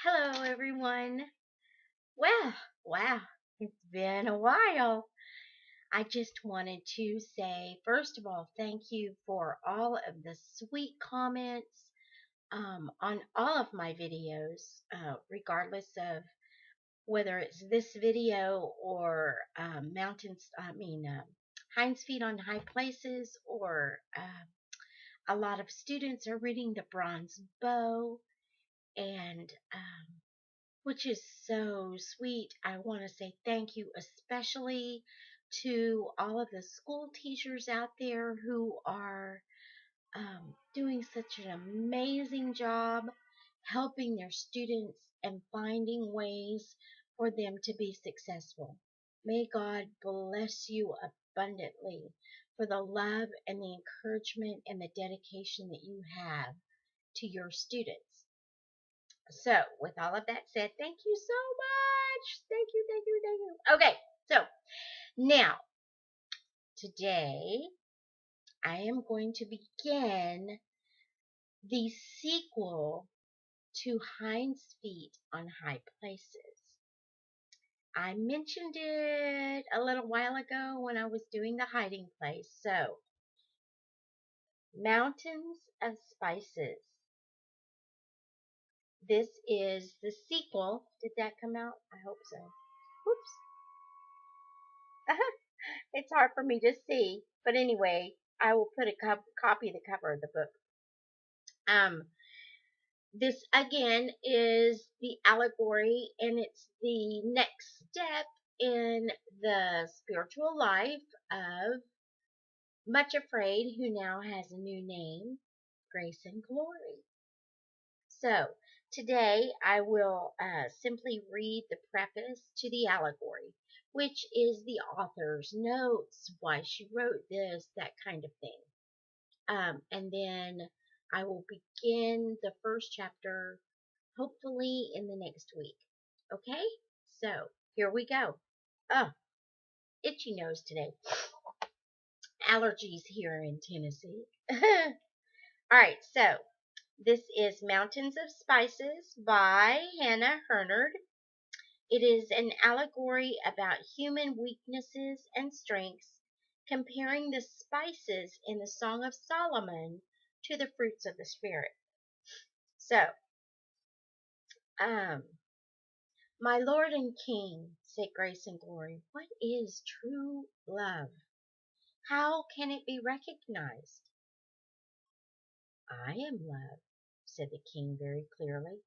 Hello, everyone. Well, wow, it's been a while. I just wanted to say, first of all, thank you for all of the sweet comments on all of my videos, regardless of whether it's this video or Hind's Feet on High Places, or a lot of students are reading the Bronze Bow, and which is so sweet. I want to say thank you especially to all of the school teachers out there who are doing such an amazing job helping their students and finding ways for them to be successful. May God bless you abundantly for the love and the encouragement and the dedication that you have to your students. So, with all of that said, thank you so much. Thank you, thank you, thank you. Okay, so now, today, I am going to begin the sequel to Hind's Feet on High Places. I mentioned it a little while ago when I was doing the hiding place. So, Mountains of Spices. This is the sequel. Did that come out? I hope so. Whoops. It's hard for me to see, but anyway, I will put a copy of the cover of the book. This again is the allegory, and it's the next step in the spiritual life of Much Afraid, who now has a new name, Grace and Glory. So today I will simply read the preface to the allegory, which is the author's notes, why she wrote this, that kind of thing. And then I will begin the first chapter hopefully in the next week. Okay? So here we go. Oh, itchy nose today. Allergies here in Tennessee. Alright, so this is Mountains of Spices by Hannah Hurnard. It is an allegory about human weaknesses and strengths, comparing the spices in the Song of Solomon to the fruits of the Spirit. So, my Lord and King, said Grace and Glory, what is true love? How can it be recognized? I am love, said the King very clearly.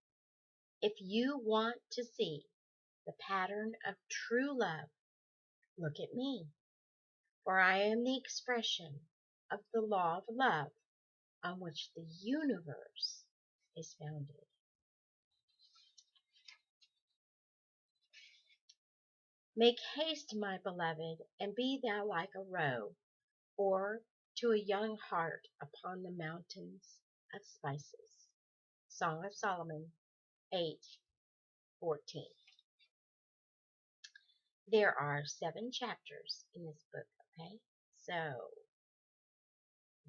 If you want to see the pattern of true love, look at me, for I am the expression of the law of love on which the universe is founded. Make haste, my beloved, and be thou like a roe, or to a young heart upon the mountains of spices. Song of Solomon 8:14. There are 7 chapters in this book, okay? So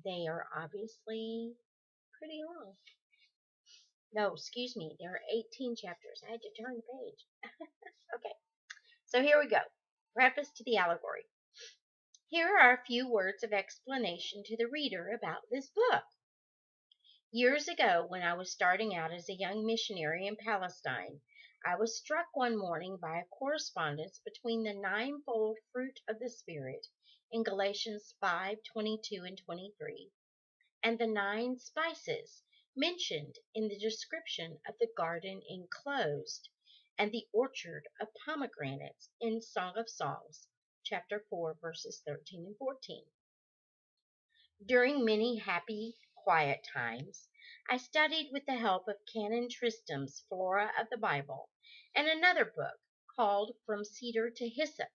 they are obviously pretty long. No, excuse me, there are 18 chapters. I had to turn the page. Okay, so here we go. Preface to the allegory. Here are a few words of explanation to the reader about this book. Years ago, when I was starting out as a young missionary in Palestine, I was struck one morning by a correspondence between the ninefold fruit of the Spirit in Galatians 5:22 and 23 and the 9 spices mentioned in the description of the garden enclosed and the orchard of pomegranates in Song of Songs, chapter 4, verses 13 and 14. During many happy, quiet times, I studied with the help of Canon Tristram's Flora of the Bible and another book called From Cedar to Hyssop.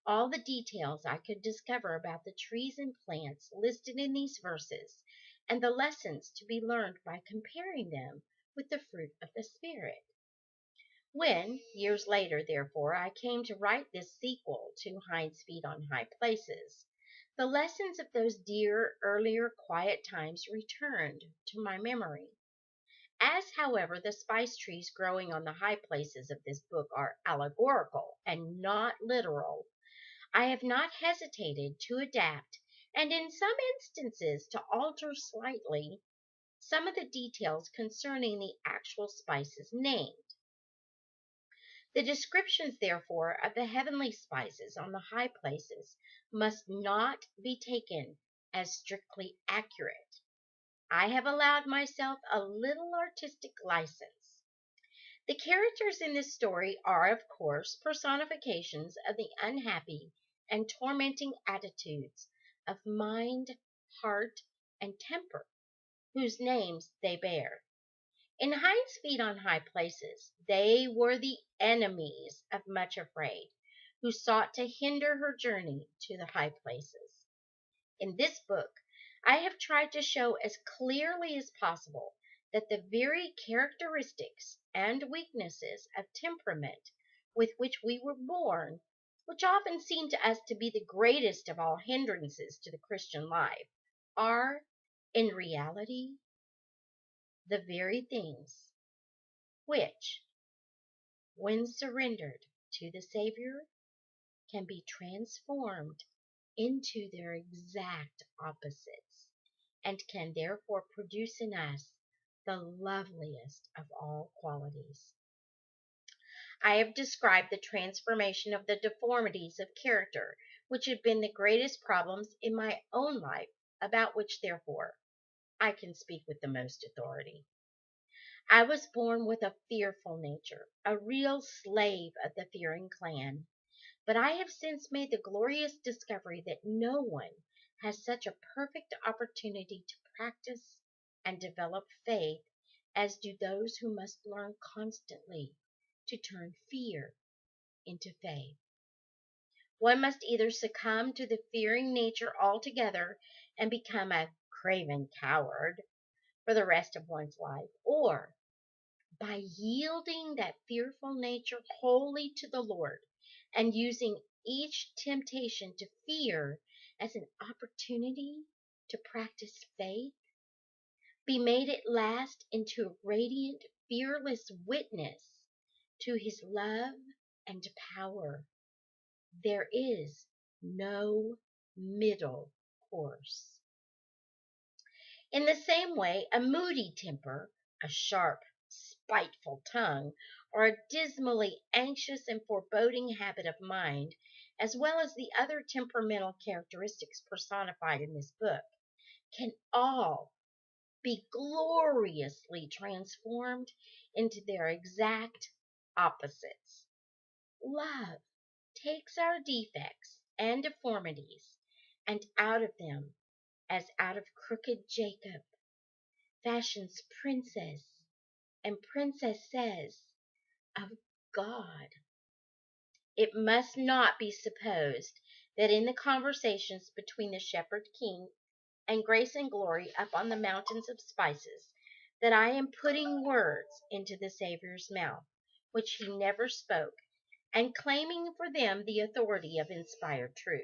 All the details I could discover about the trees and plants listed in these verses, and the lessons to be learned by comparing them with the fruit of the Spirit. When, years later, therefore, I came to write this sequel to Hind's Feet on High Places, the lessons of those dear, earlier quiet times returned to my memory. As, however, the spice trees growing on the high places of this book are allegorical and not literal, I have not hesitated to adapt, and in some instances to alter slightly, some of the details concerning the actual spices named. The descriptions, therefore, of the heavenly spices on the high places must not be taken as strictly accurate. I have allowed myself a little artistic license. The characters in this story are, of course, personifications of the unhappy and tormenting attitudes of mind, heart, and temper, whose names they bear. In Hind's Feet on High Places, they were the enemies of Much Afraid, who sought to hinder her journey to the high places. In this book, I have tried to show as clearly as possible that the very characteristics and weaknesses of temperament with which we were born, which often seem to us to be the greatest of all hindrances to the Christian life, are, in reality, the very things which, when surrendered to the Savior, can be transformed into their exact opposites, and can therefore produce in us the loveliest of all qualities. I have described the transformation of the deformities of character which have been the greatest problems in my own life, about which, therefore, I can speak with the most authority. I was born with a fearful nature, a real slave of the fearing clan. But I have since made the glorious discovery that no one has such a perfect opportunity to practice and develop faith as do those who must learn constantly to turn fear into faith. One must either succumb to the fearing nature altogether and become a craven coward for the rest of one's life, or by yielding that fearful nature wholly to the Lord and using each temptation to fear as an opportunity to practice faith, be made at last into a radiant, fearless witness to his love and power. There is no middle course. In the same way, a moody temper, a sharp, spiteful tongue, or a dismally anxious and foreboding habit of mind, as well as the other temperamental characteristics personified in this book, can all be gloriously transformed into their exact opposites. Love takes our defects and deformities, and out of them, as out of crooked Jacob, fashions princess and princesses of God. It must not be supposed that in the conversations between the shepherd king and Grace and Glory up on the mountains of spices that I am putting words into the Savior's mouth, which he never spoke, and claiming for them the authority of inspired truth.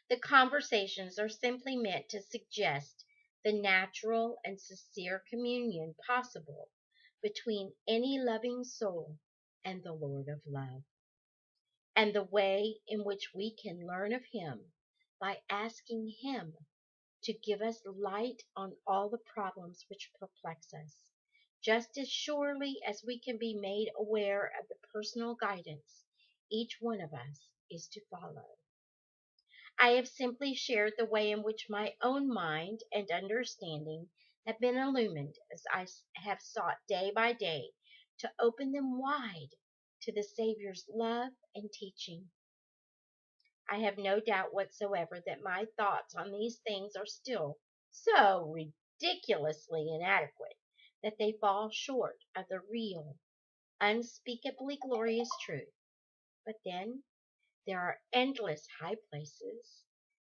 The conversations are simply meant to suggest the natural and sincere communion possible between any loving soul and the Lord of love, and the way in which we can learn of him by asking him to give us light on all the problems which perplex us, just as surely as we can be made aware of the personal guidance each one of us is to follow. I have simply shared the way in which my own mind and understanding have been illumined as I have sought day by day to open them wide to the Savior's love and teaching. I have no doubt whatsoever that my thoughts on these things are still so ridiculously inadequate that they fall short of the real, unspeakably glorious truth. But then there are endless high places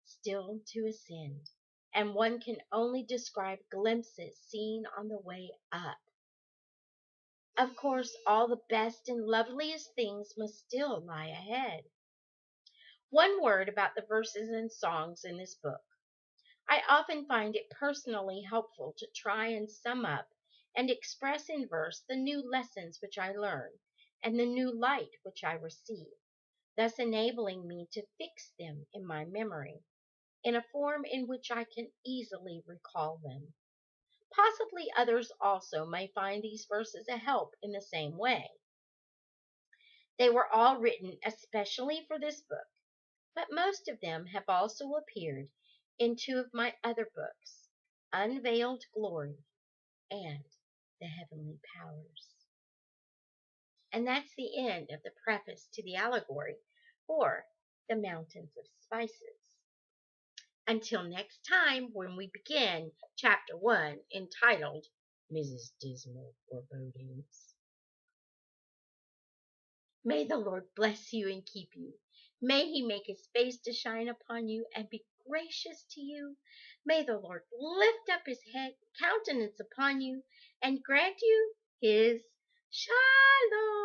still to ascend, and one can only describe glimpses seen on the way up. Of course, all the best and loveliest things must still lie ahead. One word about the verses and songs in this book. I often find it personally helpful to try and sum up and express in verse the new lessons which I learn and the new light which I receive, thus enabling me to fix them in my memory in a form in which I can easily recall them. Possibly others also may find these verses a help in the same way. They were all written especially for this book, but most of them have also appeared in two of my other books, Unveiled Glory and The Heavenly Powers. And that's the end of the preface to the allegory for the Mountains of Spices. Until next time, when we begin Chapter 1, entitled Mrs. Dismal Forebodings. May the Lord bless you and keep you. May he make his face to shine upon you and be gracious to you. May the Lord lift up his countenance upon you and grant you his shalom.